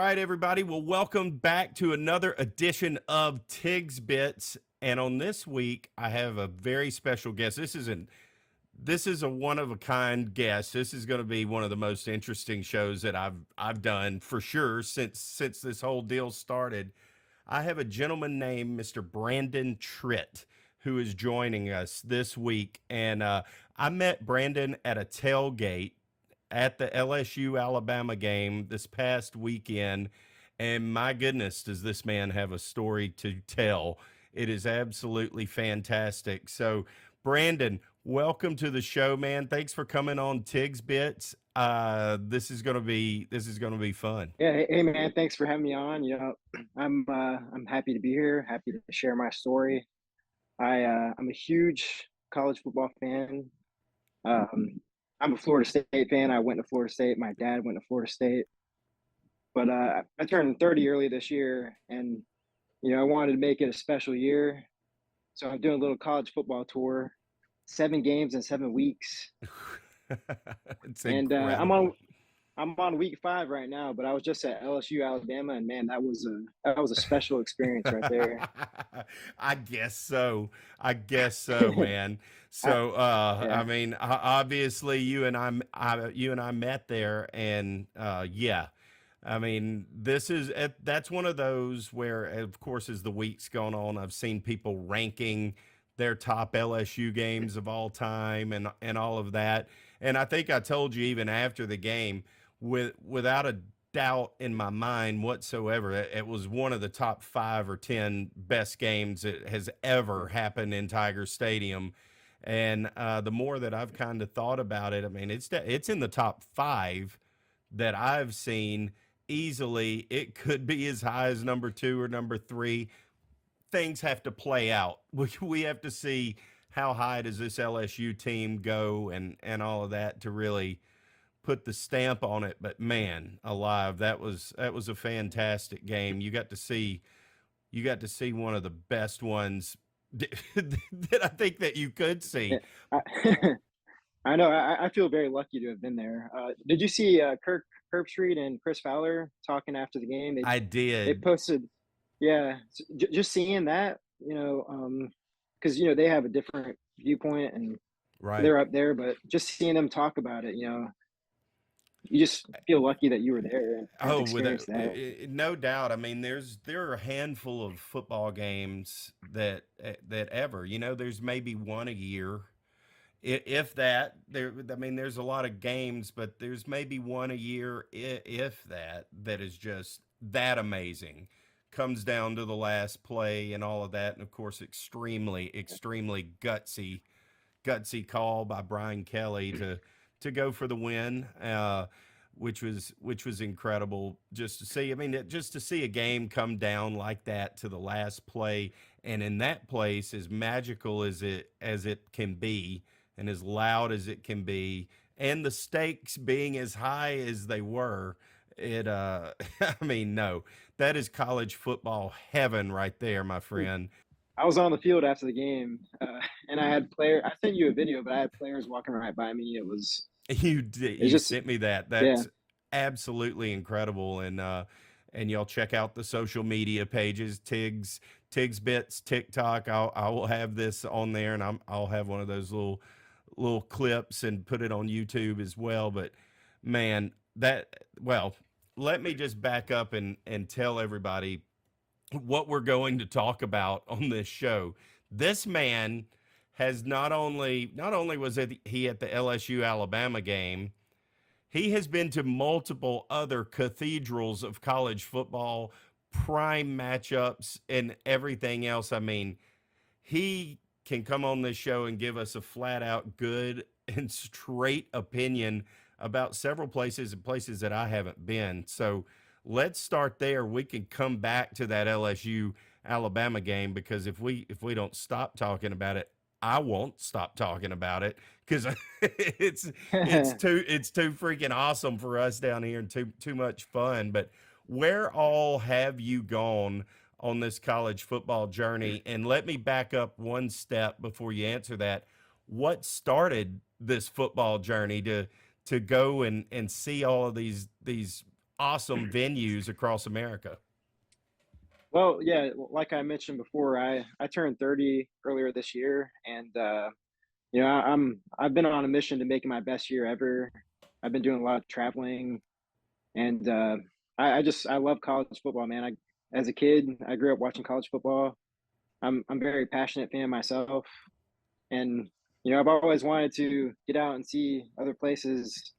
right, everybody. Well, welcome back to another edition of Tigs Bits. And on this week, I have a very special guest. This is a one of a kind guest. This is going to be one of the most interesting shows that I've done for sure since this whole deal started. I have a gentleman named Mr. Brandon Tritt who is joining us this week, and I met Brandon at a tailgate at the LSU Alabama game this past weekend. And my goodness, does this man have a story to tell? It is absolutely fantastic. So, Brandon, welcome to the show, man. Thanks for coming on Tigs Bits. This is gonna be fun. Yeah, hey man, thanks for having me on. I'm happy to be here, happy to share my story. I'm a huge college football fan. Um, I'm a Florida State fan. I went to Florida State. My dad went to Florida State, but I turned 30 early this year, and I wanted to make it a special year, so I'm doing a little college football tour, 7 games in 7 weeks, It's and incredible. I'm on week 5 right now, but I was just at LSU Alabama, and man, that was a special experience right there. I guess so. I guess so, man. I, So, I yeah, mean, obviously, you and I met there, and yeah, I mean, that's one of those where, of course, as the week's gone on, I've seen people ranking their top LSU games of all time, and all of that. And I think I told you even after the game, without a doubt in my mind whatsoever, it was one of the top 5 or 10 best games that has ever happened in Tiger Stadium. And the more that I've kind of thought about it, I mean, it's in the top 5 that I've seen easily. It could be as high as number 2 or number 3. Things have to play out. We have to see how high does this LSU team go, and all of that to really put the stamp on it. But man, alive, that was a fantastic game. You got to see one of the best ones that I think that you could yeah. see. I, I know. I feel very lucky to have been there. Did you see Kirk Herbstreit and Chris Fowler talking after the game? I They did. posted, yeah, just seeing that, because they have a different viewpoint and Right. they're up there, but just seeing them talk about it, you just feel lucky that you were there and got to Oh, without experience that. no doubt. I mean, there are a handful of football games that ever. There's maybe one a year, if that. I mean, there's a lot of games, but there's maybe one a year, if that is just that amazing. Comes down to the last play and all of that, and of course, extremely gutsy call by Brian Kelly to go for the win, which was incredible just to see. I mean, just to see a game come down like that to the last play, and in that place, as magical as it can be, and as loud as it can be, and the stakes being as high as they were. It I mean, no, that is college football heaven right there, my friend. I was on the field after the game, and I had player. I sent you a video, but I had players walking right by me. You did. It's You just, sent me that. yeah, That's absolutely incredible. And y'all check out the social media pages, Tigs Bits, TikTok. I will have this on there, and I'll have one of those little clips and put it on YouTube as well. But man, well, let me just back up and tell everybody what we're going to talk about on this show. This man has not only was he at the LSU Alabama game, he has been to multiple other cathedrals of college football, prime matchups, and everything else. I mean, he can come on this show and give us a flat out good and straight opinion about several places and places that I haven't been. So let's start there. We can come back to that LSU Alabama game, because if we don't stop talking about it, I won't stop talking about it, because it's it's too freaking awesome for us down here, and too much fun. But where all have you gone on this college football journey? And let me back up one step before you answer that. What started this football journey to go and see all of these awesome venues across America. Well, yeah, like I mentioned before, I turned 30 earlier this year, and I've been on a mission to make it my best year ever. I've been doing a lot of traveling, and I love college football, man. As a kid, I grew up watching college football. I'm a very passionate fan myself, and I've always wanted to get out and see other places.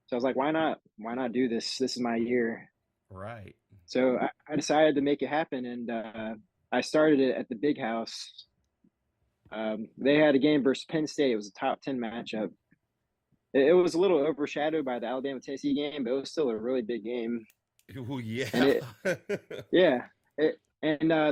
So I was like, why not? Why not do this? This is my year. Right. So I decided to make it happen, and I started it at the Big House. They had a game versus Penn State. It was a top 10 matchup. It was a little overshadowed by the Alabama Tennessee game, but it was still a really big game. Oh And yeah. yeah,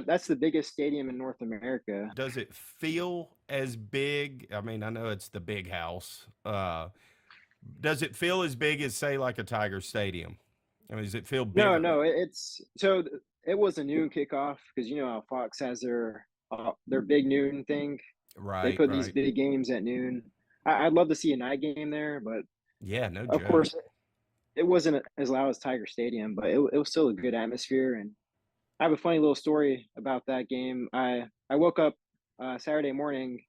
that's the biggest stadium in North America. Does it feel as big? I mean, I know it's the Big House. Does it feel as big as, say, like a Tiger Stadium? I mean, does it feel No, bigger? no, it's so it was a noon kickoff because you know how Fox has their big noon thing. They Right, put these right. big games at noon. I'd love to see a night game there, but Yeah, no of joke. course, it wasn't as loud as Tiger Stadium, but it was still a good atmosphere. And I have a funny little story about that game. I woke up Saturday morning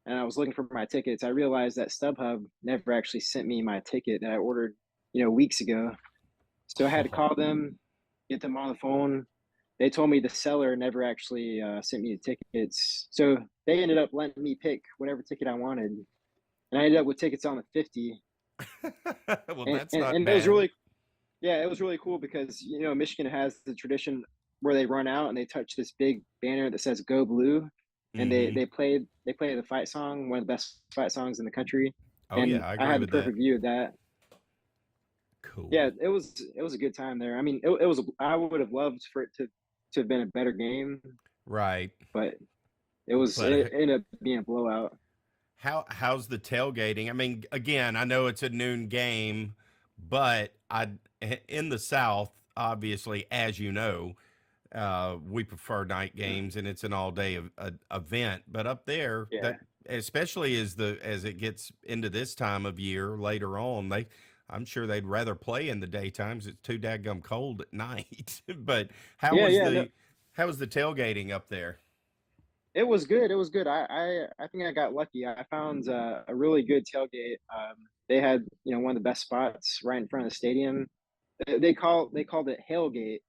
and I was looking for my tickets. I realized that StubHub never actually sent me my ticket that I ordered, weeks ago. So I had to Oh, call them, get them on the phone. They told me the seller never actually sent me the tickets. So they ended up letting me pick whatever ticket I wanted. And I ended up with tickets on the 50. well, And, that's and, not and it was bad. really, yeah, it was really cool because, Michigan has the tradition where they run out and they touch this big banner that says "Go Blue," and they Hmm. they played they play the fight song, one of the best fight songs in the country, Oh and yeah, I I agree had the with that. perfect view of that. Yeah, Cool. it was a good time there. I mean, it was I would have loved for it to have been a better game, Right. but But it ended up being a blowout. how's the tailgating? I mean, again, I know it's a noon game, but I in the South, obviously, as you know, we prefer night games, and it's an all day event. But up there, Yeah. that especially as it gets into this time of year later on, I'm sure they'd rather play in the daytimes. It's too dadgum cold at night. But how Yeah, was yeah, no, the how was the tailgating up there? it was good. It was good. I think I got lucky. I found a really good tailgate. They had one of the best spots right in front of the stadium. They called it Hailgate,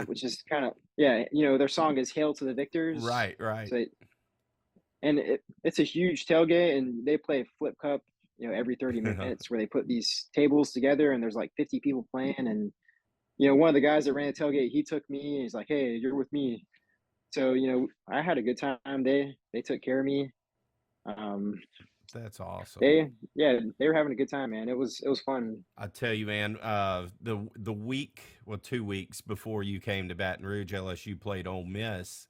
which is kind of yeah. Their song is "Hail to the Victors." Right, right. So it's a huge tailgate, and they play Flip Cup. Every 30 minutes where they put these tables together, and there's like 50 people playing. And one of the guys that ran the tailgate, he took me. And he's like, "Hey, you're with me." So I had a good time. They took care of me. Um, That's awesome. they yeah, they were having a good time, man. It was fun. I tell you, man, the week, well, 2 weeks before you came to Baton Rouge, LSU played Ole Miss,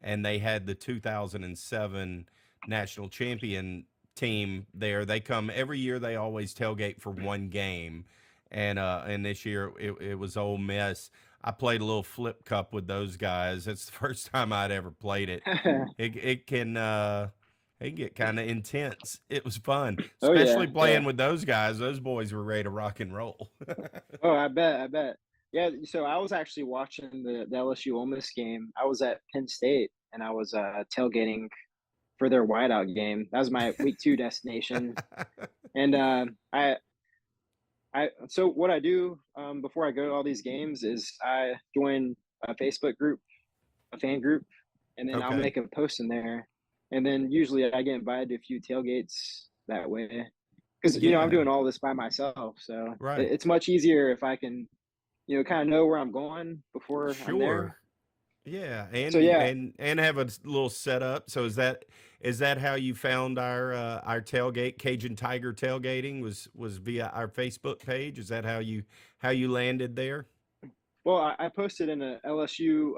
and they had the 2007 national champion team there. They come every year. They always tailgate for one game, and this year it was Ole Miss. I played a little flip cup with those guys. It's the first time I'd ever played it. It can get kind of intense. It was fun, Oh yeah, especially playing yeah. with those guys. Those boys were ready to rock and roll. Oh, I bet. Yeah, so I was actually watching the LSU Ole Miss game. I was at Penn State and I was tailgating for their whiteout game. That was my week 2 destination. And I so what I do before I go to all these games is I join a Facebook group, a fan group, and then I'll Okay. make a post in there. And then usually I get invited to a few tailgates that way because I'm Yeah. doing all this by myself. So Right. it's much easier if I can kind of know where I'm going before I'm there. Sure. Yeah, So and yeah, and have a little setup. So is that how you found our tailgate, Cajun Tiger tailgating, was via our Facebook page? Is that how you landed there? well, I posted in a LSU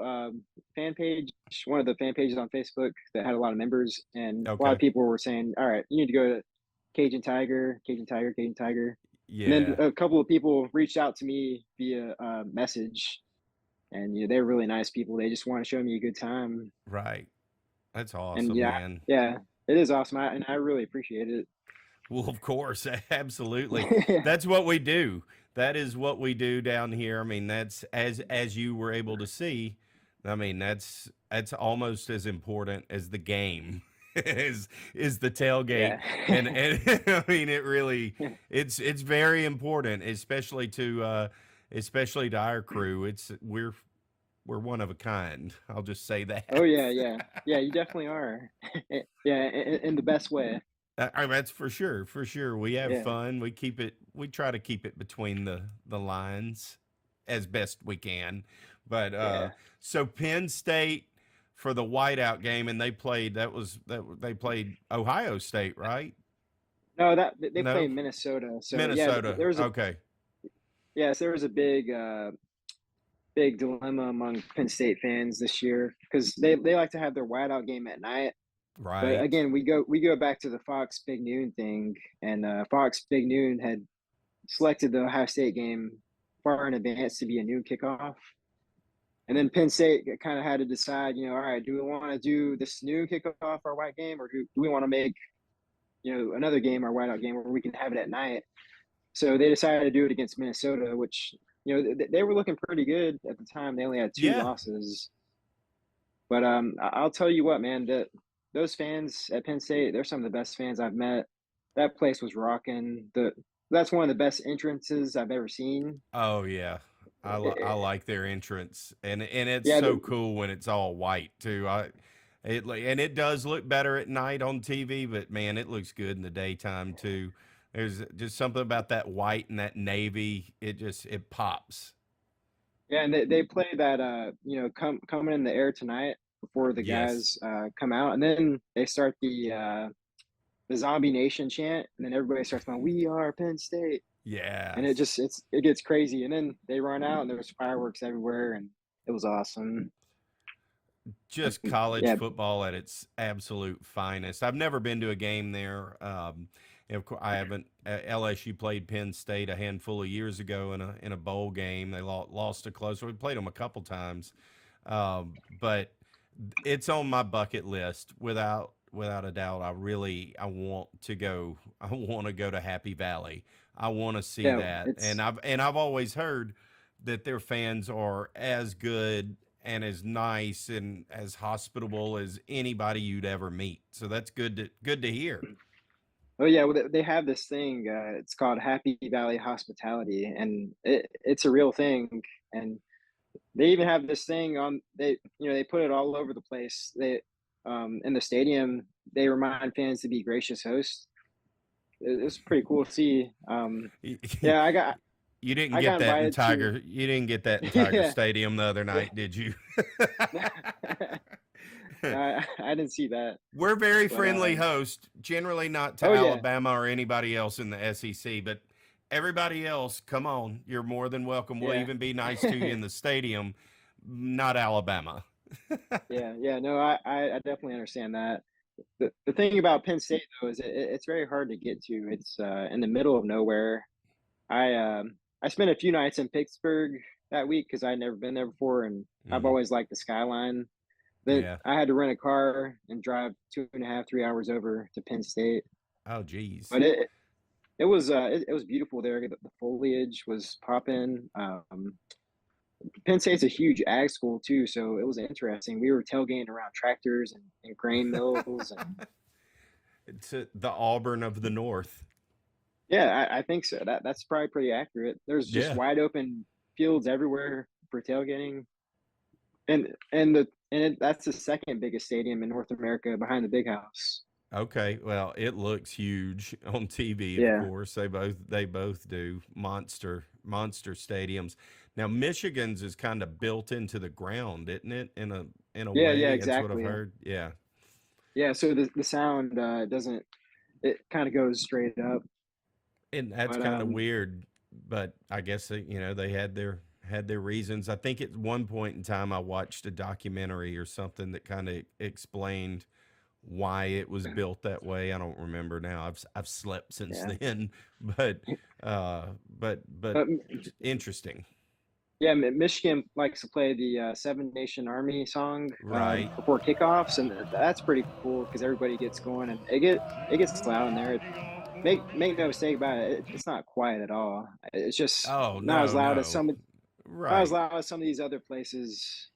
fan page, one of the fan pages on Facebook that had a lot of members, and a lot of Okay. people were saying, "All right, you need to go to Cajun Tiger, Cajun Tiger, Cajun Tiger." And then Yeah. a couple of people reached out to me via message, and they're really nice people. They just want to show me a good time, Right. That's and awesome, yeah, man. yeah, it is awesome, and I really appreciate it. Well, of course, absolutely. That's what we do. that is what we do down here. I mean, that's as you were able to see. I mean, that's almost as important as the game is the tailgate. Yeah. And I mean, it really it's very important, especially to our crew. It's we're one of a kind. I'll just say Oh, that. yeah, yeah. Yeah, you definitely are. Yeah, in the best way. That's for sure, for sure. We have Yeah, fun. We try to keep it between the lines as best we can. But yeah. so Penn State for the whiteout game, and they played Ohio State, right? No, that they play No, in Minnesota. So, yeah, Minnesota. there was a Okay, yes, there was a big dilemma among Penn State fans this year because they like to have their whiteout game at night. But right, again, we go back to the Fox Big Noon thing, and Fox Big Noon had selected the Ohio State game far in advance to be a noon kickoff. And then Penn State kind of had to decide, all right, do we want to do this noon kickoff our white game, or do we want to make another game our whiteout game where we can have it at night? So they decided to do it against Minnesota, which they were looking pretty good at the time. They only had two yeah. losses, but I'll tell you what, man, that those fans at Penn State, they're some of the best fans I've met. That place was rocking. That's one of the best entrances I've ever seen. Oh yeah. I It, like their entrance, and it's yeah, so cool when it's all white too. And it does look better at night on TV, but man, it looks good in the daytime too. There's just something about that white and that navy. It pops. yeah, and they play that coming in the air tonight before the Yes. guys come out, and then they start the Zombie Nation chant, and then everybody starts going, "We are Penn State," and Yes. it gets crazy, and then they run out, and there's fireworks everywhere, and it was awesome. Just college Yeah, football at its absolute finest. I've never been to a game there. And of course, I haven't. LSU played Penn State a handful of years ago in a bowl game. They lost a close. We played them a couple times, but it's on my bucket list without a doubt. I want to go. I want to go to Happy Valley. I want to see yeah, that, it's and I've always heard that their fans are as good and as nice and as hospitable as anybody you'd ever meet. So that's good to hear. oh yeah, well, they have this thing. It's called Happy Valley Hospitality, and it's a real thing. And they even have this thing on they put it all over the place. They in the stadium they remind fans to be gracious hosts. It's pretty cool to see. Yeah, You didn't I get got that in invited to. Tiger. You didn't get that in Tiger Yeah, Stadium the other yeah. night, did you? No, I didn't see that, We're very but friendly hosts, generally not to oh yeah, Alabama or anybody else in the SEC, but everybody else, come on, you're more than welcome. We'll yeah. even be nice to you in the stadium, not Alabama. Yeah, yeah, no, I definitely understand that. The thing about Penn State though is it's very hard to get to. It's in the middle of nowhere. I spent a few nights in Pittsburgh that week because I'd never been there before, and I've Mm, always liked the skyline. Then yeah. I had to rent a car and drive 2.5, 3 hours over to Penn State. Oh, geez. But it was beautiful there. The foliage was popping. Penn State's a huge ag school too, so it was interesting. We were tailgating around tractors and grain mills, and It's the Auburn of the North. yeah, I think so. That's probably pretty accurate. There's just Yeah. wide open fields everywhere for tailgating, and that's the second biggest stadium in North America behind the Big House. Okay, well, it looks huge on TV, of Yeah, course. They both do monster stadiums. Now, Michigan's is kind of built into the ground, isn't it? In a yeah, yeah, way, that's what I've exactly. heard. Yeah, Yeah, so the sound doesn't it kind of goes straight up, and that's but kind of weird, but I guess they had their reasons. I think at one point in time I watched a documentary or something that kind of explained why it was built that way. I don't remember now. I've slept since yeah, then, but but but interesting, yeah, Michigan likes to play the Seven Nation Army song right? before kickoffs, and that's pretty cool because everybody gets going and it gets loud in there. make no mistake about it, it's not quiet at all. It's just Oh, not as no, loud as no. some not as Right. loud as some of these other places.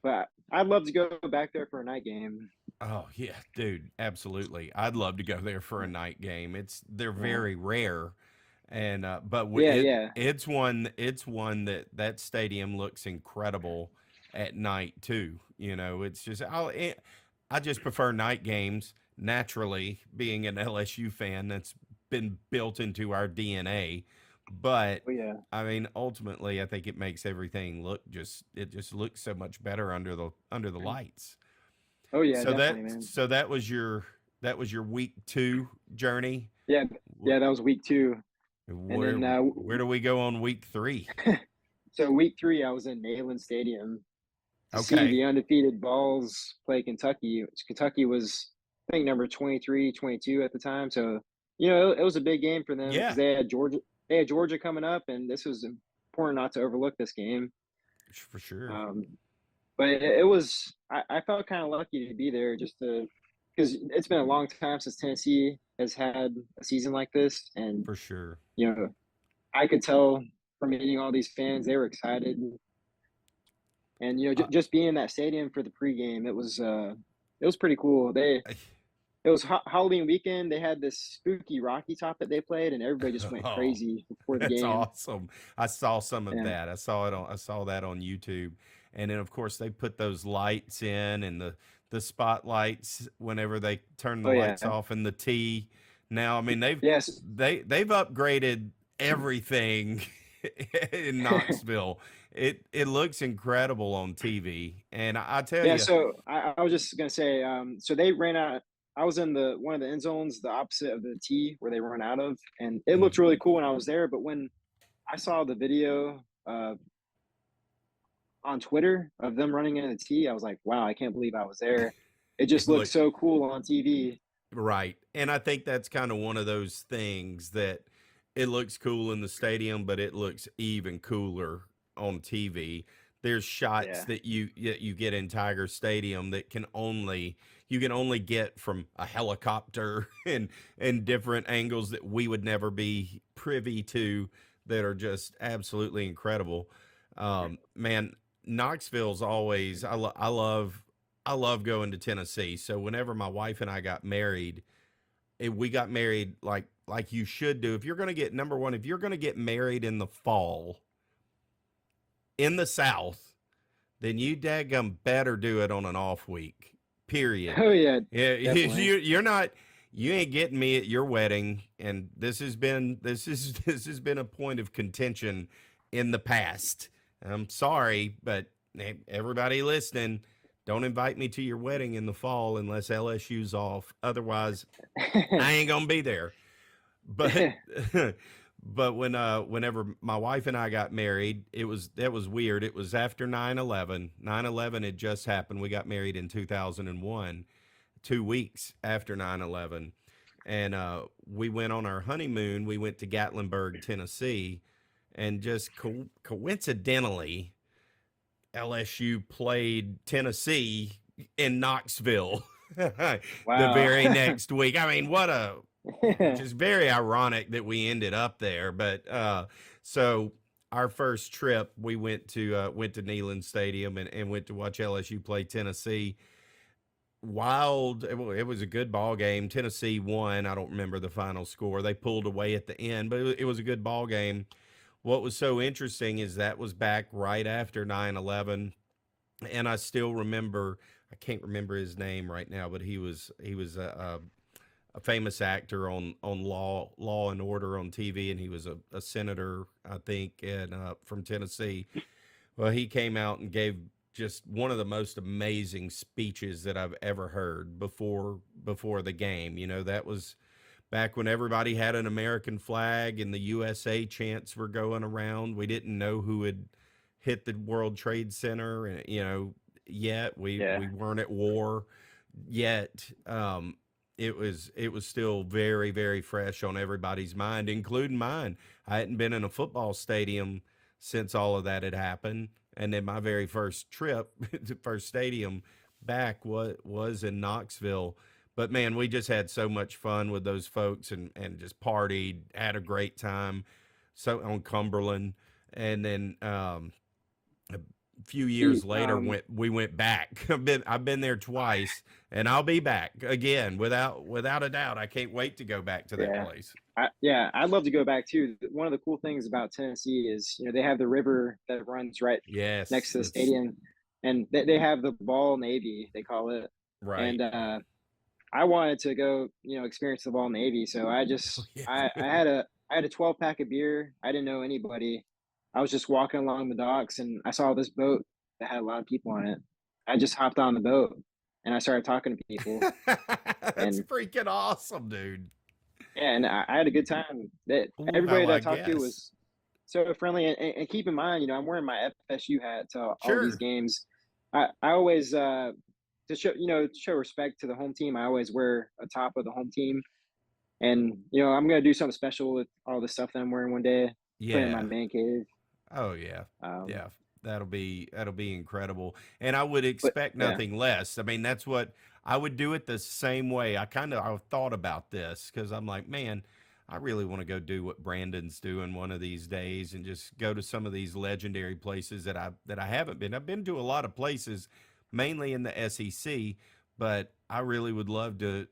But I'd love to go back there for a night game. Oh, yeah, dude, absolutely. I'd love to go there for a night game. They're Yeah, very rare, and but yeah, yeah. it's one that that stadium looks incredible at night too. You know, it's just I just prefer night games. Naturally, being an LSU fan, that's been built into our DNA. But Oh yeah, I mean, ultimately, I think it makes everything look just it just looks so much better under the lights. oh yeah, definitely, man. So that was your week 2 journey. Yeah, Wh- yeah. That was week 2, and Where then where do we go on week 3? so week 3, I was in Neyland Stadium to see Okay. the undefeated Vols play Kentucky. Kentucky was, I think, number 23, 22 at the time. So, it was a big game for them because Yeah, they had Georgia. They had Georgia coming up, and this was important not to overlook this game. for sure. Um, but it was. I felt kind of lucky to be there just to because it's been a long time since Tennessee has had a season like this, and For sure. you know I could tell from meeting all these fans they were excited. And Uh, just being in that stadium for the pregame, it was pretty cool. It was Halloween weekend. They had this spooky Rocky top that they played, and everybody just went oh, crazy before the that's game. awesome. I saw some of Yeah. that. I saw that on YouTube. And then of course they put those lights in and the spotlights whenever they turn the Oh yeah. lights off in the T. Now, I mean Yes. they've upgraded everything in Knoxville. It looks incredible on TV. And I tell Yeah. you, So I was just gonna say, so they ran out. I was in the one of the end zones, the opposite of the T where they run out of, and it looked mhm, really cool when I was there. But when I saw the video on Twitter of them running in the T, I was like, wow, I can't believe I was there. It just it looked look so cool on TV. right. And I think that's kind of one of those things that it looks cool in the stadium, but it looks even cooler on TV. There's shots Yeah. that you get in Tiger Stadium that you can only get from a helicopter and different angles that we would never be privy to that are just absolutely incredible. Man, Knoxville's always I love going to Tennessee. So whenever my wife and I got married, we got married like you should do. If you're going to get number one, if you're going to get married in the fall in the South, then you daggum better do it on an off week. Period. Oh yeah, Yeah, definitely. you're not. You ain't getting me at your wedding, and this has been a point of contention in the past. I'm sorry, but everybody listening, don't invite me to your wedding in the fall unless LSU's off. Otherwise, I ain't gonna be there. But but whenever my wife and I got married, that was weird. It was after 9/11. 9/11 had just happened. We got married in 2001, 2 weeks after 9/11. And we went on our honeymoon. We went to Gatlinburg, Tennessee, and just coincidentally, LSU played Tennessee in Knoxville the Wow. very next week. I mean, what a just very ironic that we ended up there. But so our first trip, we went to Neyland Stadium and went to watch LSU play Tennessee. Wild, it was a good ball game. Tennessee won. I don't remember the final score. They pulled away at the end, but it was a good ball game. What was so interesting is that was back right after 9/11, and I still remember. I can't remember his name right now, but he was a famous actor on Law and Order on TV, and he was a senator, I think, and from Tennessee. Well, he came out and gave just one of the most amazing speeches that I've ever heard before the game. You know, that was back when everybody had an American flag and the USA chants were going around. We didn't know who had hit the World Trade Center, and yet Yeah. we weren't at war yet. It was still very fresh on everybody's mind, including mine. I hadn't been in a football stadium since all of that had happened, and then my very first trip, the first stadium back was in Knoxville. But man, we just had so much fun with those folks and just partied, had a great time. So on Cumberland, and then a few The years later we went back. I've been there twice, and I'll be back again without a doubt. I can't wait to go back to that Yeah. place. Yeah, I'd love to go back too. One of the cool things about Tennessee is, they have the river that runs right next Yes, to the it's stadium, and they have the ball navy, they call it. right. And I wanted to go, experience the ball navy. So Oh yeah. I had a 12 pack of beer. I didn't know anybody. I was just walking along the docks and I saw this boat that had a lot of people on it. I just hopped on the boat and I started talking to people. That's And freaking awesome, dude. yeah, and I had a good time. That everybody Well, that I I talked to guess. was so friendly. And keep in mind, I'm wearing my FSU hat to all these Sure. games. I always to show to show respect to the home team. I always wear a top of the home team, and I'm gonna do something special with all the stuff that I'm wearing one day. Put it in my Yeah. man cave. Oh yeah. Um, Yeah. That'll be incredible. And I would but expect yeah, nothing less. I mean, that's what I would do it the same way. I thought about this cuz I'm like, man, I really want to go do what Brandon's doing one of these days and just go to some of these legendary places that I haven't been. I've been to a lot of places mainly in the SEC, but I really would love to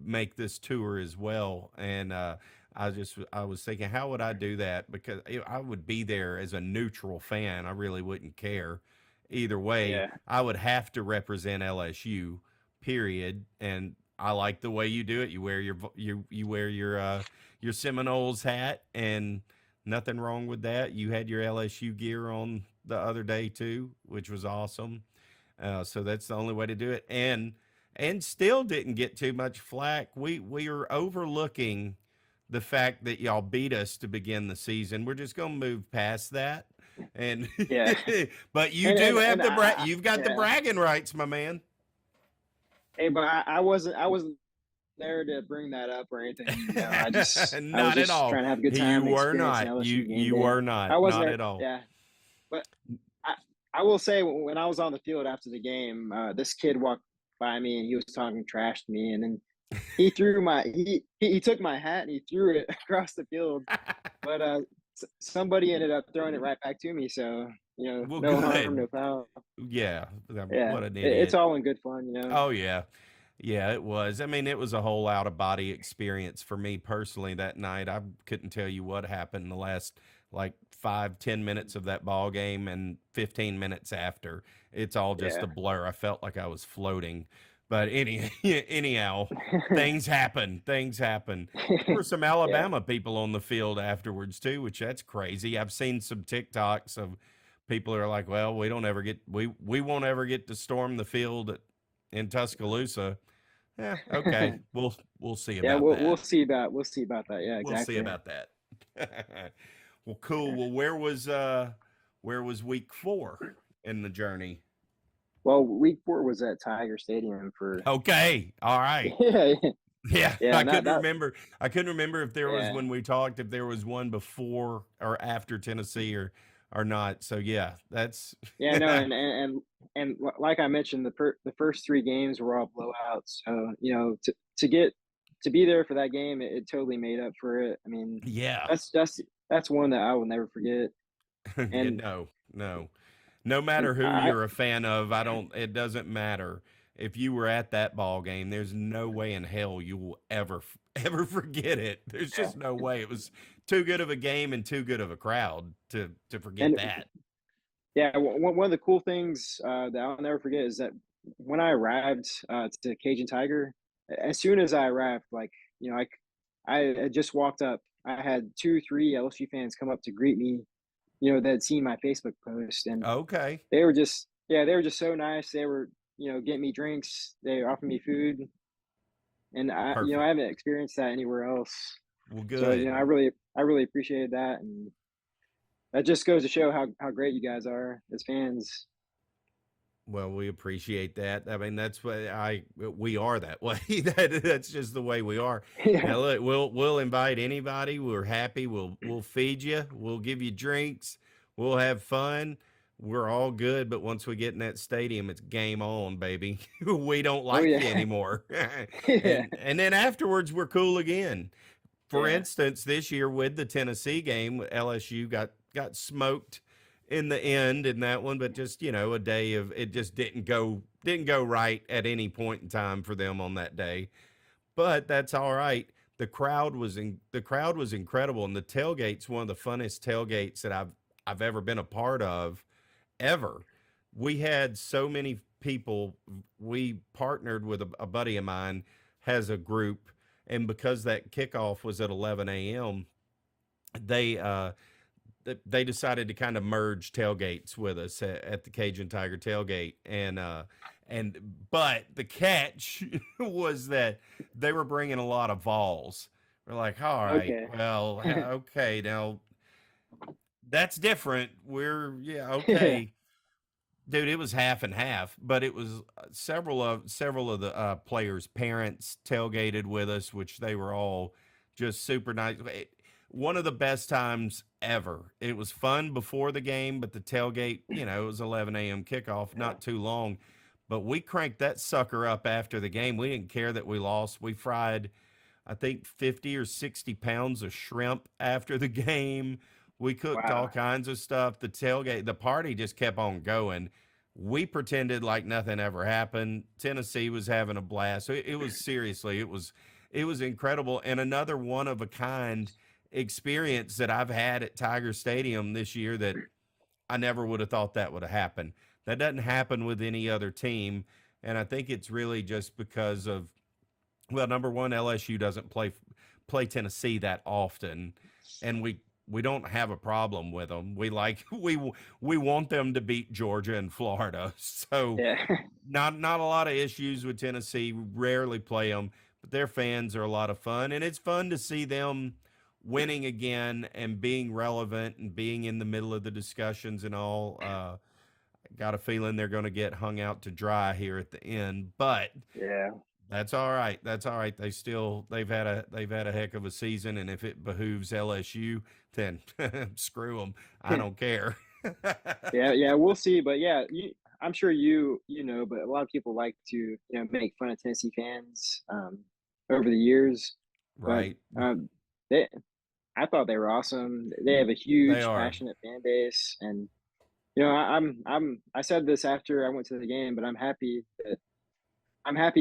make this tour as well. And I was thinking, how would I do that? Because I would be there as a neutral fan. I really wouldn't care either way. yeah, I would have to represent LSU, period. And I like the way you do it. You wear your Seminoles hat, and nothing wrong with that. You had your LSU gear on the other day too, which was awesome. So that's the only way to do it, and still didn't get too much flack. We are overlooking the fact that y'all beat us to begin the season. We're just gonna move past that, and yeah, but you and do and have and you've got the yeah. bragging rights, my man. Hey, but I wasn't there to bring that up or anything. I was Not at just all. trying to have a good You time and were experience an not. LSU game You day. were I not. wasn't Not there. at all. Yeah, but I I will say when I was on the field after the game, this kid walked by me and he was talking trash to me, and then he took my hat and he threw it across the field, but somebody ended up throwing it right back to me. So Well, no harm, good. no foul. Yeah. Yeah, What an it's idiot. all in good fun. Oh yeah. Yeah, it was. I mean, it was a whole out of body experience for me personally that night. I couldn't tell you what happened in the last like 5, 10 minutes of that ball game and 15 minutes after. It's all just Yeah. a blur. I felt like I was floating. But anyhow, things happen. Things happen. There were some Yeah. Alabama people on the field afterwards too, which that's crazy. I've seen some TikToks of people who are like, "Well, we won't ever get to storm the field in Tuscaloosa." Yeah, okay. We'll see Yeah, about we'll that. see about that. Yeah, We'll see exactly. about that. Well, cool. Yeah. Well, where was week 4 in the journey? Well, week 4 was at Tiger Stadium for Okay. All right. yeah, Yeah, yeah, I and that couldn't that remember. I couldn't remember if there was yeah, when we talked if there was one before or after Tennessee or not. So yeah, that's yeah, no, and like I mentioned, the first 3 games were all blowouts. So to be there for that game, it totally made up for it. I mean, yeah. that's one that I will never forget. Yeah, And no, no. No and matter who I you're a fan of, I don't it doesn't matter. If you were at that ball game, there's no way in hell you will ever forget it. There's yeah, just no way. It was too good of a game and too good of a crowd to forget and that. yeah, one of the cool things that I'll never forget is that when I arrived to Cajun Tiger, as soon as I arrived, like I had just walked up. I had 2, 3 LSU fans come up to greet me. That seen my Facebook post, and Okay. they were just so nice. They were getting me drinks. They offered me food, and I Perfect. haven't experienced that anywhere else. Well, So good. I really appreciated that, and that just goes to show how great you guys are as fans. Well, we appreciate that. I mean, that's what we are that way. That's just the way we are. Yeah. Now, look, we'll invite anybody. We're happy. We'll feed you. We'll give you drinks. We'll have fun. we're all good, but once we get in that stadium, it's game on, baby. We don't Oh like you yeah, anymore. yeah, And then afterwards we're cool again. For yeah. instance, this year with the Tennessee game, LSU got smoked in the end in that one, but just, a day of it just didn't go right at any point in time for them on that day. But that's all right. The crowd was incredible, and the tailgate's one of the funnest tailgates that I've ever been a part of ever. We had so many people. We partnered with a buddy of mine has a group, and because that kickoff was at 11 a.m., they they decided to kind of merge tailgates with us at the Cajun Tiger tailgate, and but the catch was that they were bringing a lot of Vols. We're like, all right, Okay. well, okay, now that's different. We're yeah, Yeah. okay, dude, it was half and half, but it was several of the players' parents tailgated with us, which they were all just super nice. One of the best times ever. It was fun before the game, but the tailgate, it was 11 a.m. kickoff, Yeah. not too long. But we cranked that sucker up after the game. We didn't care that we lost. We fried, I think, 50 or 60 pounds of shrimp after the game. We cooked all Wow. kinds of stuff. The party just kept on going. We pretended like nothing ever happened. Tennessee was having a blast. So it was seriously, it was incredible, and another one of a kind experience that I've had at Tiger Stadium this year that I never would have thought that would have happened. That doesn't happen with any other team, and I think it's really just because of, well, number one, LSU doesn't play Tennessee that often, and we don't have a problem with them. We like we want them to beat Georgia and Florida. So Yeah. not a lot of issues with Tennessee. Rarely play them, but their fans are a lot of fun, and it's fun to see them winning again and being relevant and being in the middle of the discussions and all. Got a feeling they're going to get hung out to dry here at the end, but Yeah. that's all right. That's all right. They've had a heck of a season, and if it behooves LSU, then screw them. I don't care. Yeah, yeah, we'll see, but yeah, I'm sure you know, but a lot of people like to make fun of Tennessee fans over the years, but Right. um, they I thought they were awesome. They have a They huge, are. passionate fan base, and I said this after I went to the game, but I'm happy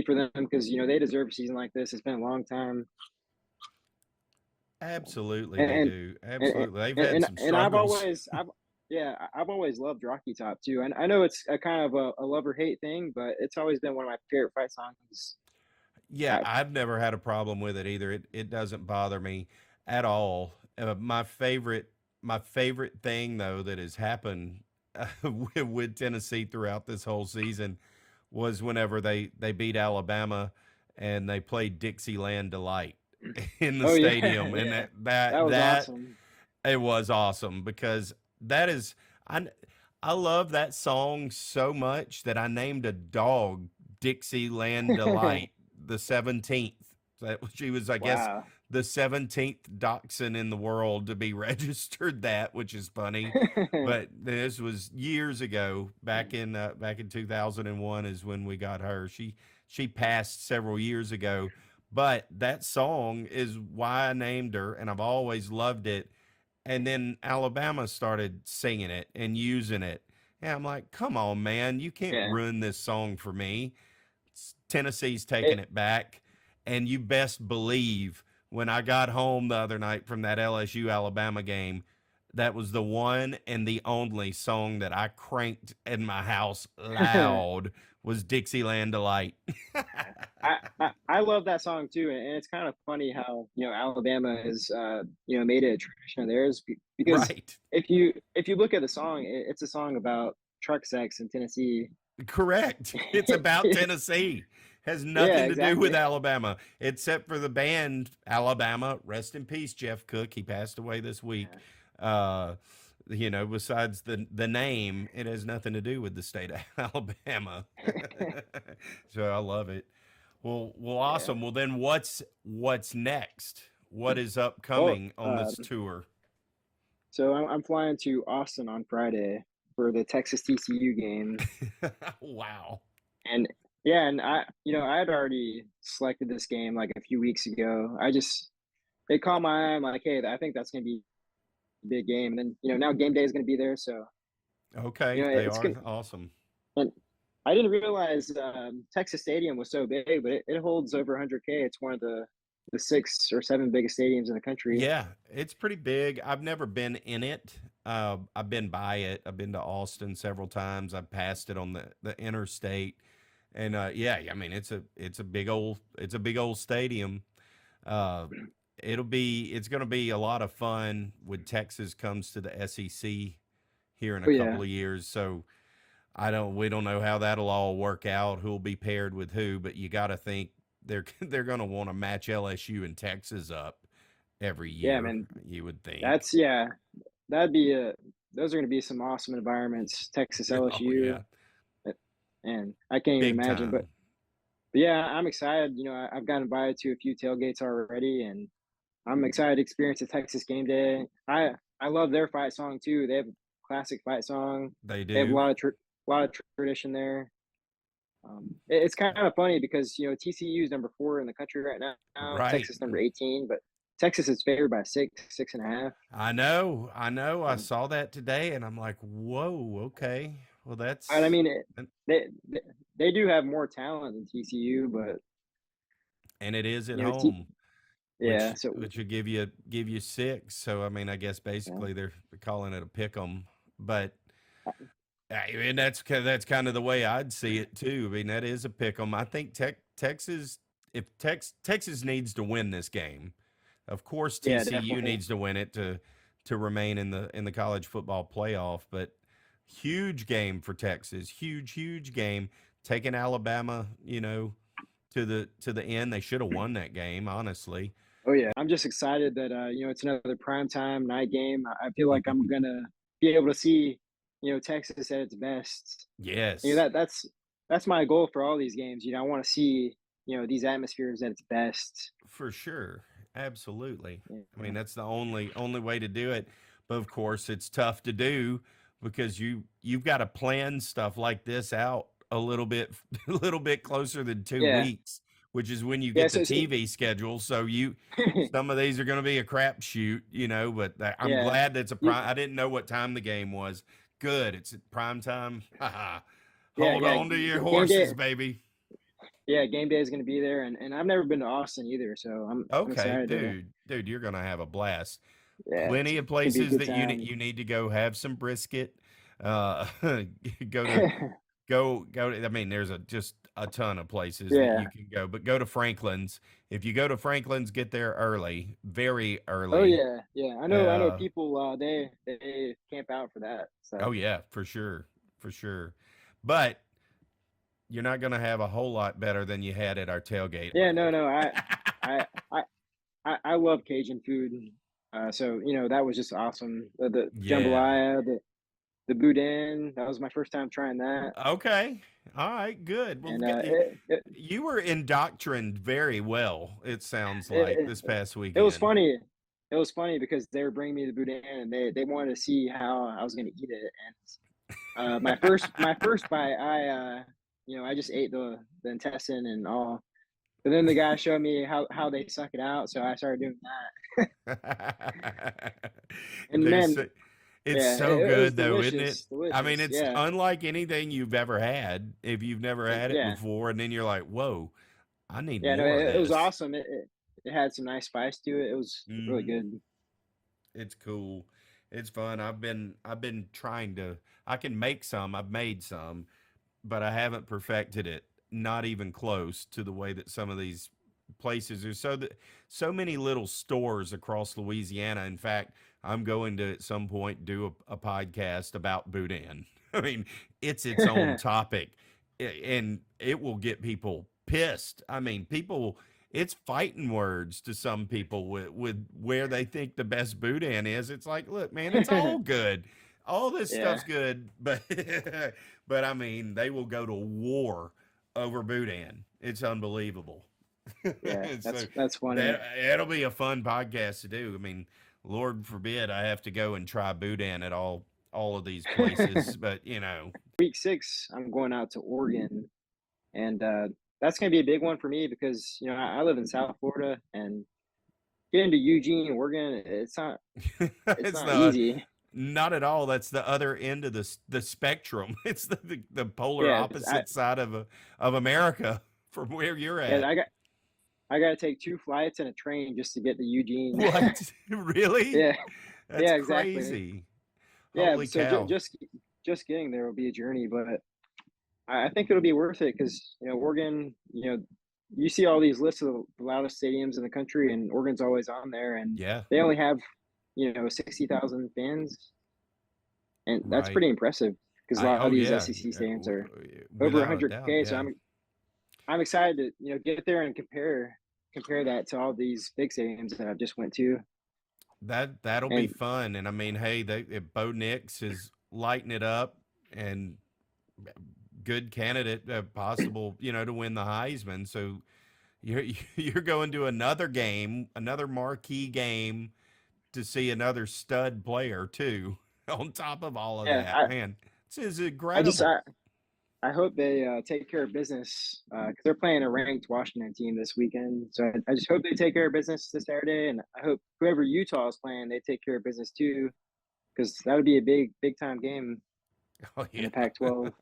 for them because they deserve a season like this. It's been a long time, Absolutely, they and do. and Absolutely. They've and had and, some and struggles. I've always loved Rocky Top too, and I know it's a kind of a love or hate thing, but it's always been one of my favorite fight songs. Yeah, Uh, I've never had a problem with it either. It doesn't bother me at all. My favorite thing though that has happened with Tennessee throughout this whole season was whenever they beat Alabama and they played Dixieland Delight in the oh yeah, stadium, and yeah, that that that was that awesome. it was awesome because that is I I love that song so much that I named a dog Dixieland Delight the 17th. She was, I guess, Wow. the 17th dachshund in the world to be registered that, which is funny. But this was years ago, back in 2001 is when we got her. She passed several years ago, but that song is why I named her, and I've always loved it. And then Alabama started singing it and using it. And I'm like, come on, man, you can't Yeah. ruin this song for me. Tennessee's taking It, it back. And you best believe when I got home the other night from that LSU Alabama game, that was the one and the only song that I cranked in my house loud was Dixieland Delight. Yeah. I love that song too, and it's kind of funny how Alabama has made it a tradition of theirs because Right. if you look at the song, it's a song about truck sex in Tennessee. Correct. It's about Tennessee. Has Yeah, nothing to do with exactly. Alabama, except for the band Alabama. Rest in peace, Jeff Cook. He passed away this week. Yeah, Uh, besides the name, it has nothing to do with the state of Alabama. So I love it. Well, yeah. awesome. Well, then what's next? What is Well, upcoming on this tour? so I'm flying to Austin on Friday. for the Texas TCU game, Wow. and yeah, and I had already selected this game like a few weeks ago. It caught my eye. I'm like, hey, I think that's gonna be a big game. And then now game day is gonna be there, so Okay, they it's are gonna. awesome. And I didn't realize Texas Stadium was so big, but it holds over 100K. It's one of the six or seven biggest stadiums in the country. Yeah, it's pretty big. I've never been in it. I've been by it. I've been to Austin several times. I've passed it on the interstate, and yeah, I mean it's a big old stadium. Uh, it's going to be a lot of fun when Texas comes to the SEC here in a Oh yeah, couple of years. So we don't know how that'll all work out. Who'll be paired with who? But you got to think they're going to want to match LSU and Texas up every yeah, year. man. You would think. That's yeah. That'd be a. Those are going to be some awesome environments. Texas Oh LSU, yeah, uh, and I can't even big imagine. But time. yeah, I'm excited. I've gotten invited to a few tailgates already, and I'm excited to experience the Texas game day. I love their fight song too. They have a classic fight song. They They have do. a lot of tradition there. It's kind of funny because TCU is number 4 in the country right now. Right. Texas number 18, but Texas is favored by 6.5. I know. I know. I So, saw that today, and I'm like, whoa. Okay. Well, and I that's mean, they they do have more talent than TCU, but and it is at you know, home, yeah. So which would give you six. So I mean, I guess yeah, basically they're calling it a pick 'em, but and that's kind of the way I'd see it too. I mean, that is a pick 'em. I think Texas, if Texas needs to win this game, of course yeah, TCU definitely. needs to win it to remain in the college football playoff. But huge game for Texas, huge game. Taking Alabama, to the end. They should have won that game, honestly. Oh yeah, I'm just excited that it's another primetime night game. I feel like I'm gonna be able to see Texas at its best. Yes, That's my goal for all these games. I want to see these atmospheres at its best. for sure. Absolutely. I mean, Yeah, that's the only way to do it. But of course, it's tough to do because you've got to plan stuff like this out a little bit a little bit closer than 2 yeah, weeks, which is when you yeah. get the TV schedule. So some of these are going to be a crapshoot, but I'm yeah, glad that's a you, prime. I didn't know what time the game was. Good. It's at prime time. yeah, Hold yeah. on to your Game day, horses, baby. yeah, game day is gonna be there, and I've never been to Austin either, so I'm Okay, excited to. dude, you're gonna have a blast. Yeah, Plenty of it's gonna be a places good that time. you need to go have some brisket. Uh, go to go. I mean, there's just a ton of places that Yeah. you can go, but go to Franklin's. If you go to Franklin's, get there early, very Oh early. yeah, yeah. I know Uh, people. They camp out for that. oh So yeah, for sure. But you're not gonna have a whole lot better than you had at our tailgate. yeah, no. I, I, I love Cajun food. So that was just awesome. The Yeah. jambalaya, the boudin. That was my first time trying that, Okay. All right. Good. Well, and you were indoctrined very well. It sounds like it this past it was weekend. funny. It was funny because they were bringing me the boudin, and they wanted to see how I was going to eat it. And my first bite, I just ate the intestine and all. But then the guy showed me how they suck it out, so I started doing that. And There's man, so- it's yeah, so it was good though, isn't it? delicious, I mean, delicious. it's Yeah, unlike anything you've ever had if you've never had it yeah, before, and then you're like, "Whoa, I need yeah. No, more of it was this." awesome. It had some nice spice to it. It was really Hmm. good. It's cool. It's fun. I've been trying to. I can make some. I've made some, but I haven't perfected it. Not even close to the way that some of these places are. So many little stores across Louisiana. In fact, I'm going to at some point do a podcast about boudin. I mean, it's its own topic, and it will get people pissed. I mean, people. It's fighting words to some people with where they think the best boudin is. It's like, look, man, it's all good. All this Yeah, stuff's good, but but I mean, they will go to war over boudin. It's unbelievable. yeah. So That's funny. that'll be a fun podcast to do. I mean, Lord forbid I have to go and try boudin at all all of these places, but Week 6, I'm going out to Oregon, and that's gonna be a big one for me because I live in South Florida, and getting to Eugene, Oregon, it's it's not the easy. not at all. That's the other end of the spectrum. It's the polar Yeah, 'cause opposite side of America from where you're yeah, at. I gotta take 2 flights and a train just to get to Eugene. What? Really? Yeah, That's yeah, exactly. crazy. Yeah, Holy so cow. just getting there will be a journey, but I think it'll be worth it because Oregon, you see all these lists of the loudest stadiums in the country, and Oregon's always on there, and Yeah, they only have 60,000 fans, and that's right. pretty impressive because a lot of Oh these yeah, SEC stadiums are over without a doubt. 100K. So Yeah. I'm excited to get there and compare that to all these big stadiums that I've just went to, That'll be and fun. And I mean, hey, if Bo Nix is lighting it up and good candidate, possible, to win the Heisman. So you're you're going to another game, another marquee game to see another stud player too. On top of all of yeah, that, man, this is I just incredible. I hope they take care of business because they're playing a ranked Washington team this weekend. So I just hope they take care of business this Saturday, and I hope whoever Utah is playing, they take care of business too, because that would be a big time game Oh in yeah, the Pac-12.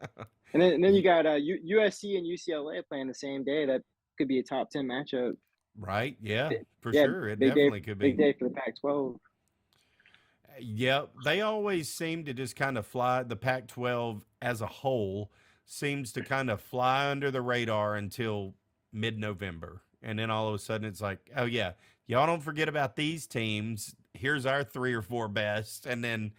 And then you got USC and UCLA playing the same day. That could be a top 10 matchup. right. Yeah, for Yeah, sure. It definitely could big be. day for the Pac-12. Yep, they always seem to just kind of fly. The Pac-12 as a whole seems to kind of fly under the radar until mid-November, and then all of a sudden it's like, oh yeah, y'all don't forget about these teams. Here's our three or four best, and then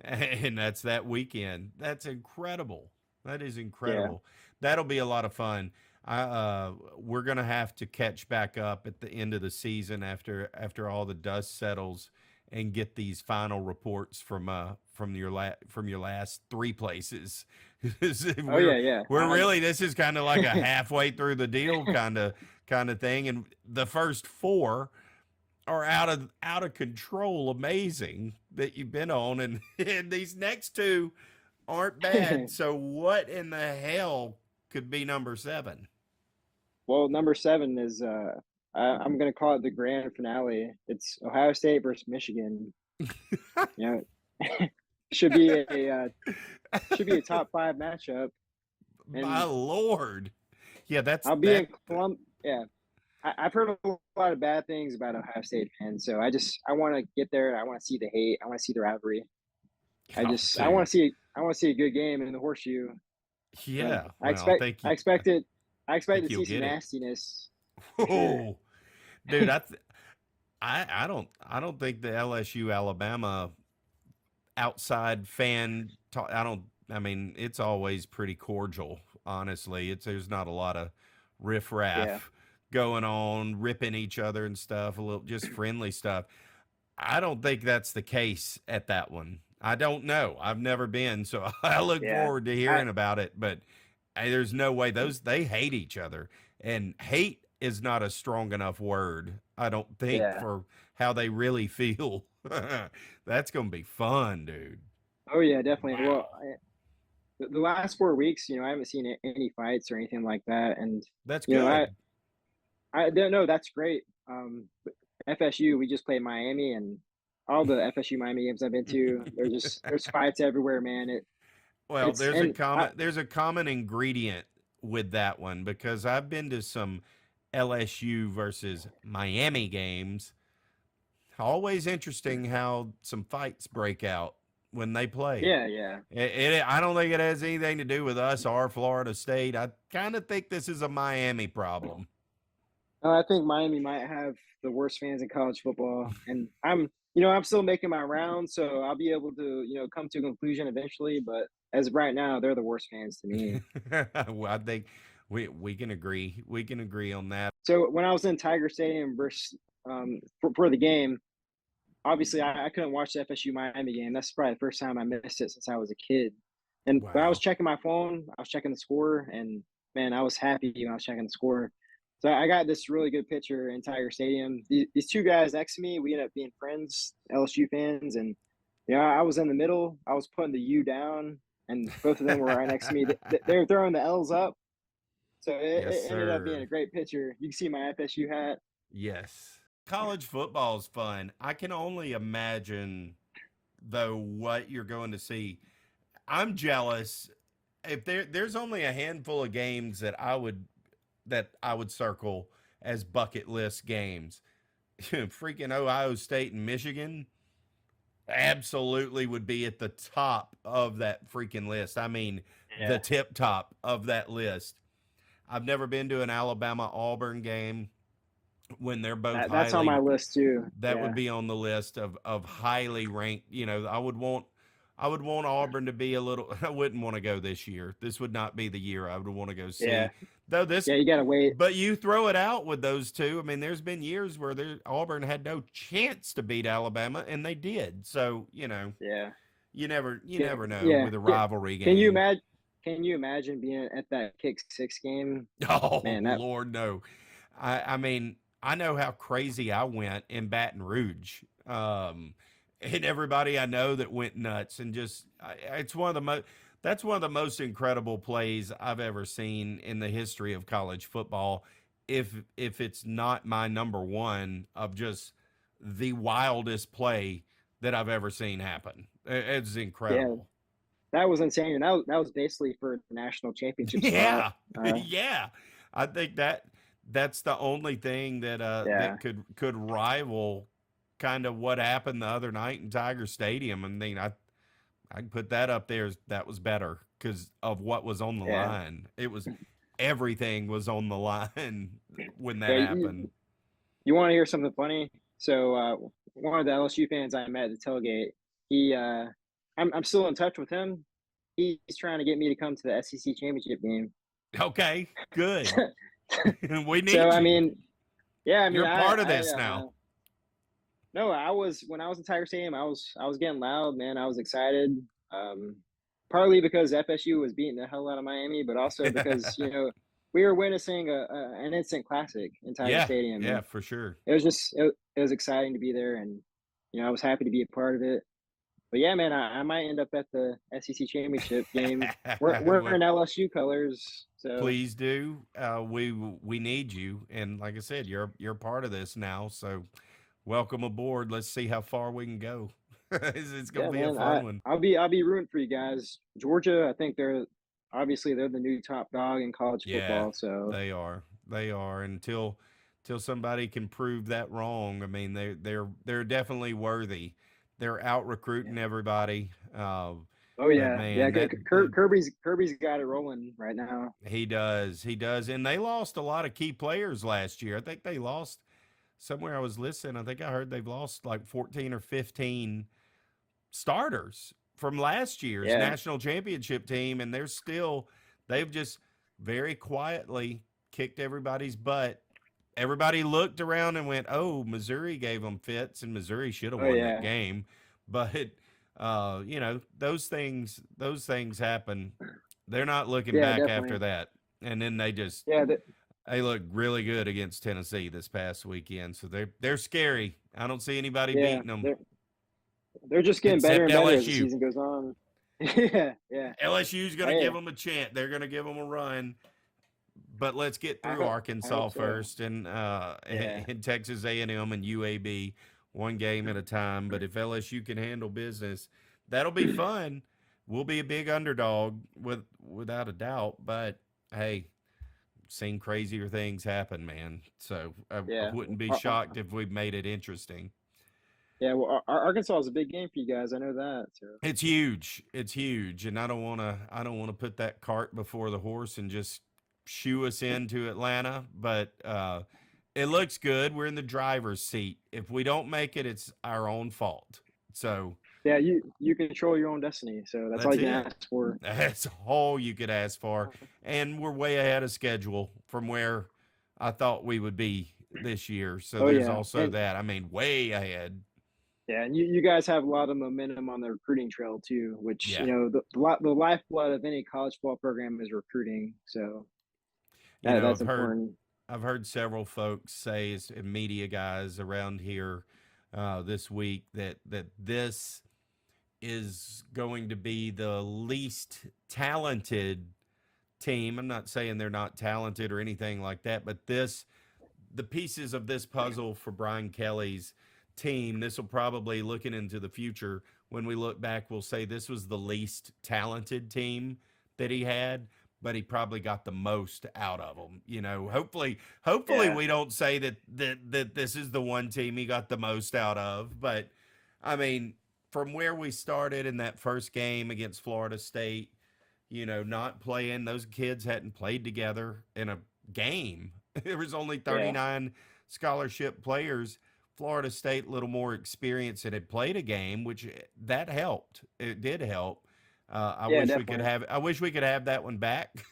and that's that weekend. That's incredible. That is Yeah, incredible. That'll be a lot of fun. We're gonna have to catch back up at the end of the season after all the dust settles and get these final reports from your last three places. oh we're yeah, yeah. we're really this is kind of like a halfway through the deal kind of thing, and the first four are out of control. Amazing that you've been on, and these next two aren't bad. So what in the hell could be number seven? Well, number 7 is I'm gonna call it the grand finale. It's Ohio State versus Michigan. You know, should be a top 5 matchup, My and lord. Yeah, that's I'll be that. in Colum. Yeah, I've heard a lot of bad things about Ohio State fans, so I want to get there. I want to see the hate. I want to see the rivalry. Oh, dude. I want to see a good game in the horseshoe. But Yeah. Well, I expect think to you'll see some get it. nastiness for sure. Oh, dude, I don't think the LSU Alabama outside fan talk, I mean, it's always pretty cordial, honestly. There's not a lot of Yeah, riffraff going on, ripping each other and stuff, a little just friendly stuff. I don't think that's the case at that one. I don't know. I've never been, so I look yeah. forward to I hearing about it. But hey, there's no way they hate each other, and hate is not a strong enough word. I don't think yeah. for how they really feel. That's gonna be fun, dude. Oh yeah, definitely. Well, Wow, the last 4 weeks, I haven't seen any fights or anything like that, and that's you know, good. I don't know. That's great. But FSU, we just played Miami, and all the FSU Miami games I've been to, there's fights everywhere, man. Well, It's and there's a common ingredient with that one because I've been to some LSU versus Miami games. Always interesting how some fights break out when they play. yeah, yeah. I don't think it has anything to do with us or Florida State. I kind of think this is a Miami problem. I think Miami might have the worst fans in college football, and I'm still making my rounds, so I'll be able to, come to a conclusion eventually. But as of right now, they're the worst fans to me. Well, I think we can agree. We can agree on that. So when I was in Tiger Stadium versus for the game, obviously I couldn't watch the FSU Miami game. That's probably the first time I missed it since I was a kid. And when I was Wow. checking my phone, I was checking the score, and man, I was happy when I was checking the score. So I got this really good picture in Tiger Stadium. These two guys next to me, we ended up being friends, LSU fans, and Yeah, I was in the middle. I was putting the U down, and both of them were right next to me. They were throwing the L's up, so Yes, it ended up being sir. a great picture. You can see my FSU hat. Yes. College football is fun. I can only imagine, though, what you're going to see. I'm jealous. If there's only a handful of games that I would circle as bucket list games. Freaking Ohio State and Michigan absolutely would be at the top of that freaking list. I mean, the Yeah, tip top of that list. I've never been to an Alabama Auburn game when they're both that's on my highly, list too. that would Yeah, be on the list of highly ranked. I would want Auburn to be a little. I wouldn't want to go this year. This would not be the year I would want to go yeah, see. Though this, yeah. You gotta wait. but you throw it out with those two. I mean, there's been years where Auburn had no chance to beat Alabama, and they did. So Yeah, you never know yeah. with a rivalry Can you game. imagine? Can you imagine being at that kick six game? Oh Man, that Lord, no. I mean, I know how crazy I went in Baton Rouge. And everybody I know that went nuts and just it's one of the most that's one of the most incredible plays I've ever seen in the history of college football. If it's not my number one of just the wildest play that I've ever seen happen. It's yeah, incredible. that was insane. And that was basically for the national championship spot. Yeah, yeah. I think that's the only thing Yeah, that could rival kind of what happened the other night in Tiger Stadium. I mean, I can put that up there as that was better because of what was on the yeah, line. It was everything was on the line when that yeah. happened. You want to hear something funny? So one of the LSU fans I met at the tailgate, he I'm still in touch with him. He's trying to get me to come to the SEC championship game. Okay, good. We So need I you. mean, yeah, I mean, You're part of this now. no, I was when I was in Tiger Stadium, I was getting loud, man. I was excited. Um, Partly because FSU was beating the hell out of Miami, but also because we were witnessing an instant classic in Tiger Yeah, Stadium, yeah, and for sure. it was exciting to be there, and I was happy to be a part of it. But yeah, man, I might end up at the SEC championship game. We're Well, in LSU colors, so please do. We need you, and like I said, you're part of this now. So welcome aboard. Let's see how far we can go. It's gonna yeah, be a man, fun one. I'll be rooting for you guys. Georgia, I think they're the new top dog in college Yeah, football. So they are. They are until somebody can prove that wrong. I mean, they're definitely worthy. They're out yeah. recruiting everybody. Oh But yeah, yeah. man, that Kirby's got it rolling right now. he does, and they lost a lot of key players last year. I think they lost somewhere. I was listening. I think I heard they've lost like 14 or 15 starters from last year's Yeah. national championship team, and they've just very quietly kicked everybody's butt. Everybody looked around and went, "Oh, Missouri gave them fits, and Missouri should have Oh won that yeah. game." But those things happen. They're not looking Yeah, back after definitely. that, and then Yeah, they look really good against Tennessee this past weekend. So they're scary. I don't see anybody yeah. beating them They're just getting better except and better as the LSU. season goes on. Yeah, yeah. LSU's going to give Hey, them a chance. They're going to give them a run. But let's get I through hope I hope Arkansas so. first, and Yeah, and Texas A&M and UAB, one game at a time. But if LSU can handle business, that'll be fun. We'll be a big underdog without a doubt. But hey, seen crazier things happen, man. So I yeah. wouldn't be shocked if we made it interesting. Yeah, well, Arkansas is a big game for you guys. I know that. So It's huge. It's huge, and I don't want to put that cart before the horse and just shoo us into Atlanta. But it looks good. We're in the driver's seat. If we don't make it, it's our own fault. So yeah, you control your own destiny. So that's all that's you can it. ask for. That's all you could ask for, and we're way ahead of schedule from where I thought we would be this year. So Oh there's yeah, also and that. I mean, way ahead. yeah, and you guys have a lot of momentum on the recruiting trail too, which Yeah. the lifeblood of any college football program is recruiting. So You know, that's important. I've heard several folks say, media guys around here this week, that this is going to be the least talented team. I'm not saying they're not talented or anything like that, but the pieces of this puzzle for Brian Kelly's team, this will probably, looking into the future, when we look back, we'll say this was the least talented team that he had, but he probably got the most out of them. Hopefully Yeah, we don't say that this is the one team he got the most out of, but I mean, from where we started in that first game against Florida State, not playing, those kids hadn't played together in a game. There was only yeah, 39 scholarship players. Florida State, a little more experience and had played a game, which that helped. It did help. I yeah, wish we could definitely. have. I wish we could have that one back,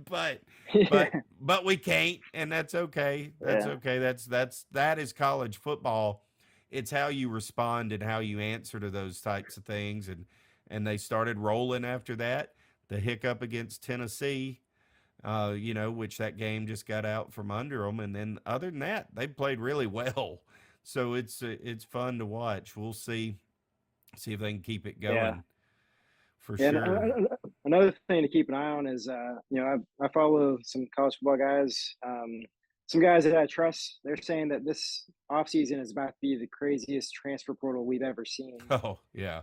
but Yeah, but we can't, and that's okay. That's yeah, okay. That is college football. It's how you respond and how you answer to those types of things, and they started rolling after that. The hiccup against Tennessee, which that game just got out from under them. And then other than that, they played really well. So it's fun to watch. We'll see if they can keep it yeah. going for Yeah, and sure. another thing to keep an eye on is, I follow some college football guys, some guys that I trust. They're saying that this offseason is about to be the craziest transfer portal we've ever seen. Oh yeah.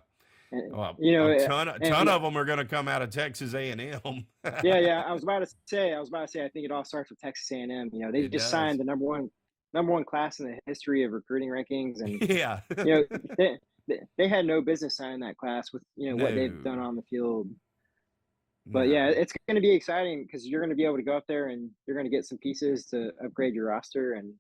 And, Well, you know, a ton and of them are going to come out of Texas A&M. yeah, yeah, I was about to say, I think it all starts with Texas A&M. They It just does. signed the number one class in the history of recruiting rankings, and Yeah. you know, they had no business signing that class with what they've done No. on the field. But yeah, No. it's going to be exciting because you're going to be able to go up there and you're going to get some pieces to upgrade your roster, and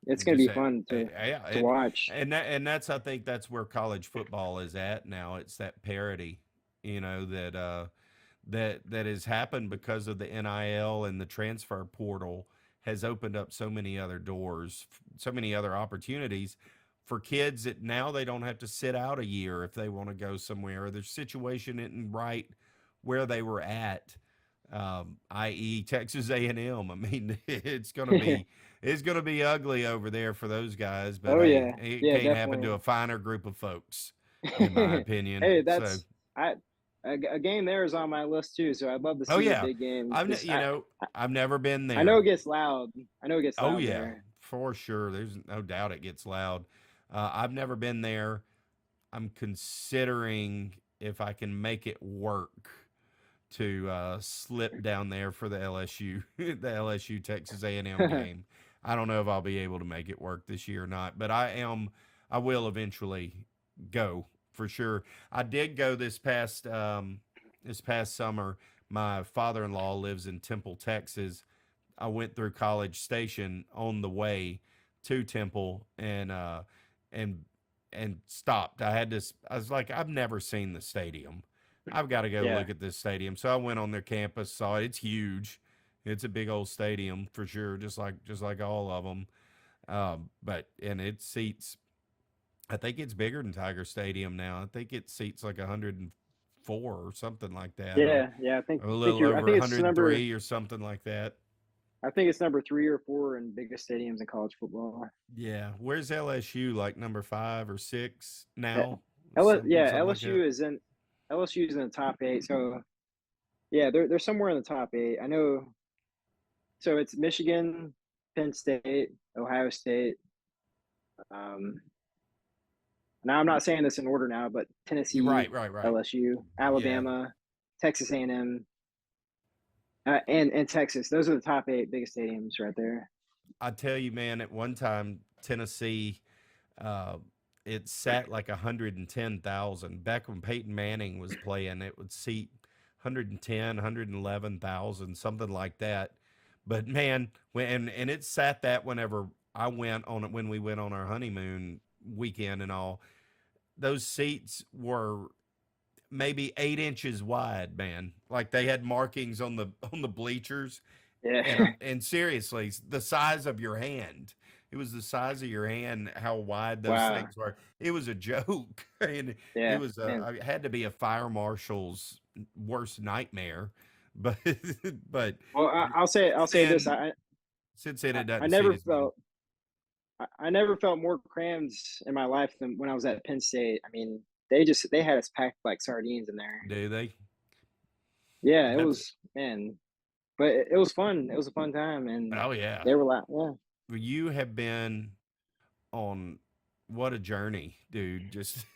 it's going to Just be fun yeah, to watch. that's, I think that's where college football is at now. It's that parity, that has happened because of the NIL, and the transfer portal has opened up so many other doors, so many other opportunities for kids that now they don't have to sit out a year if they want to go somewhere, or their situation isn't right where they were at, i.e. Texas A&M. I mean, it's gonna be ugly over there for those guys, but Oh hey, yeah, it yeah, can't happen to definitely. a finer group of folks, in my opinion. Hey, So, that's I a game there is on my list too. So I'd love to oh see a yeah, big game. I've Just I've never been I know there. it gets loud. I know it gets Oh loud yeah, there. for sure. There's no doubt it gets loud. I've never been there. I'm considering if I can make it work to slip down there for the LSU the LSU Texas A&M game. I don't know if I'll be able to make it work this year or not, but I will eventually go for sure. I did go this past summer. My father-in-law lives in Temple, Texas. I went through College Station on the way to Temple, and and stopped. I was like, I've never seen the stadium. I've got to go Yeah, look at this stadium. So I went on their campus, saw it. It's huge. It's a big old stadium for sure, just like all of them. But and it seats. I think it's bigger than Tiger Stadium now. I think it seats like 104 or something like that, or yeah, yeah. I think a think little you're. I over think it's number. 103 or something like that. I think it's number 3 or 4 in biggest stadiums in college football. Yeah. Where's LSU? Like number 5 or 6 Yeah, now? Yeah, Something like that. LSU is in the top 8. So yeah, they're somewhere in the top 8. I know. So it's Michigan, Penn State, Ohio State. Um, Now I'm not saying this in order now, but You're Tennessee, right, right, right. LSU, Yeah. Alabama, Texas A&M, and Texas. Those are the top 8 biggest stadiums right there. I tell you, man, at one time, Tennessee, uh, it sat like 110,000. Back when Peyton Manning was playing, it would seat 110, 111,000, something like that. But man, and it sat that whenever when we went on our honeymoon weekend and all, those seats were maybe 8 inches wide, man. Like they had markings on the bleachers, Yeah, and seriously, the size of your hand. It was the size of your hand, how wide those wow, things were. It was a joke, and it yeah, was man. it had to be a fire marshal's worst nightmare. But but Well, I'll since say this. then, since then it I doesn't seem never as bad. felt I never felt more crammed in my life than when I was at Penn State. I mean, they had us packed like sardines in there. Do they? Yeah, it That's was, man, but it was fun. It was a fun time, and oh yeah. they were like, yeah, You have been on what a journey, dude. Just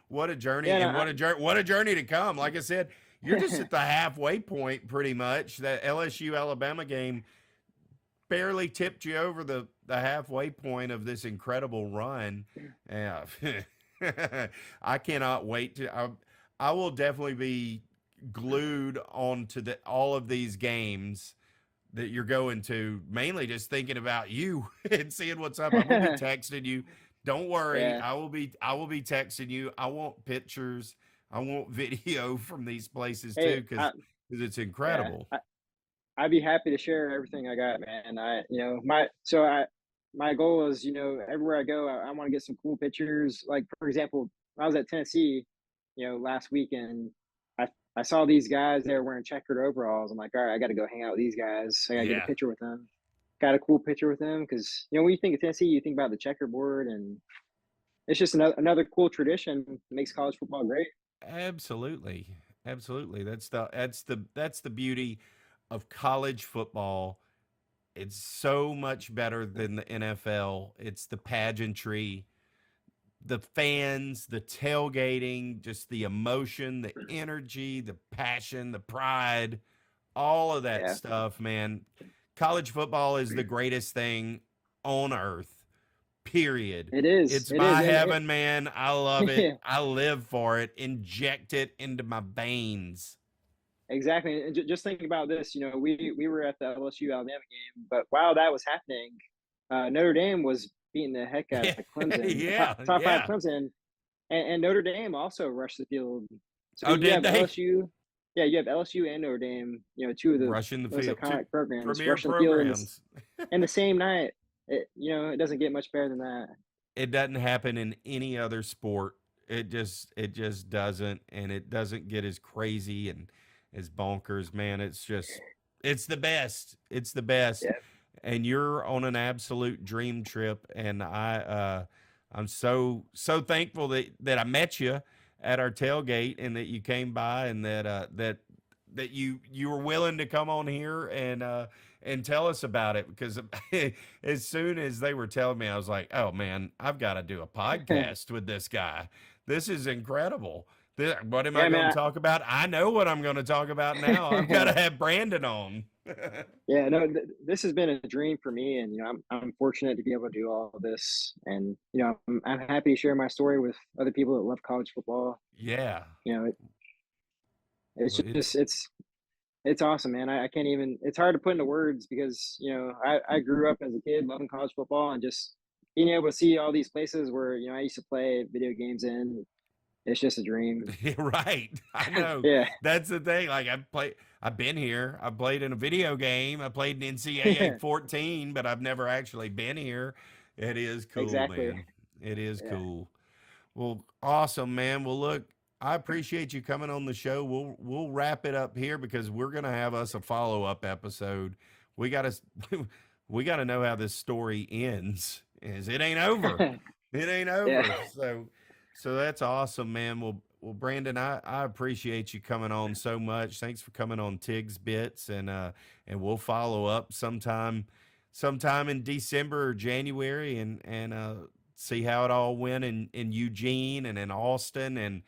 what a journey and yeah. what a journey to come. Like I said, you're just No, at the halfway point pretty much. That LSU Alabama game barely tipped you over the halfway point of this incredible run. Yeah. I cannot wait to I will definitely be glued on to all of these games that you're going to, mainly just thinking about you and seeing what's up. I'm gonna be texting you. Don't worry, yeah. I will be texting you. I want pictures. I want video from these places Hey, too, because it's yeah, incredible. I'd be happy to share everything I got, man. My goal is, everywhere I go, I want to get some cool pictures. Like for example, I was at Tennessee, last weekend. I I saw these guys there wearing checkered overalls. I'm like, all right, I got to go hang out with these guys. I got to get a Yeah, picture with them. Got a cool picture with them because when you think of Tennessee, you think about the checkerboard, and it's just another cool tradition that makes college football great. absolutely, absolutely. That's the beauty of college football. It's so much better than the NFL. It's the pageantry, the fans, the tailgating, just the emotion, the energy, the passion, the pride, all of that Yeah, stuff, man. College football is the greatest thing on earth, period. it is. It's It is, my and heaven, man. I love it. it, I live for it. Inject it into my veins. exactly, and just think about this. We were at the LSU Alabama game, but while that was happening, Notre Dame was beating the heck out Yeah, of Clemson, yeah, top five yeah. Clemson, and Notre Dame also rushed the field. So Oh, you did have they? LSU, yeah, you have LSU and Notre Dame, two of the Rushing the most field. Two iconic programs premier rushing the field programs. in the same night. It doesn't get much better than that. It doesn't happen in any other sport. It just doesn't, and it doesn't get as crazy and as bonkers, man. It's the best. It's the best. Yeah. And you're on an absolute dream trip, and I'm so thankful that I met you at our tailgate and that you came by and that you were willing to come on here and tell us about it because as soon as they were telling me, I was like, oh man, I've got to do a podcast with this guy. This is incredible. What am I Yeah, going to man. talk about? I know what I'm going to talk about now. I've got to have Brandon on. Yeah, no, this has been a dream for me, and I'm fortunate to be able to do all of this, and I'm happy to share my story with other people that love college football. Yeah. It's Well, just it's awesome, man. I can't even. It's hard to put into words because I grew up as a kid loving college football and just being able to see all these places where I used to play video games in. It's just a dream. right. I know. Yeah, That's the thing. Like I've been here. I played in a video game. I played in NCAA yeah, 14, but I've never actually been here. It is cool, exactly. man. It is Yeah. cool. Well, awesome, man. Well, look, I appreciate you coming on the show. We'll wrap it up here because we're gonna have us a follow-up episode. We gotta we gotta know how this story ends. Is it ain't over. It ain't Yeah. over. So that's awesome, man. Well, Brandon, I appreciate you coming on so much. Thanks for coming on Tigs Bits, and we'll follow up sometime in December or January, and see how it all went in Eugene and in Austin. And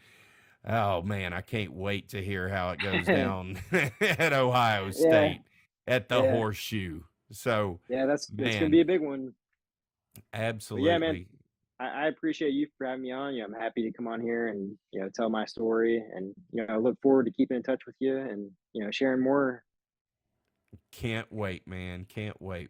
oh man, I can't wait to hear how it goes down at Ohio Yeah. State at the Yeah. Horseshoe. So, Yeah. That's gonna be man, a big one. But yeah, man, absolutely. I appreciate you for having me on. I'm happy to come on here and tell my story, and I look forward to keeping in touch with you and sharing more. Can't wait, man. Can't wait.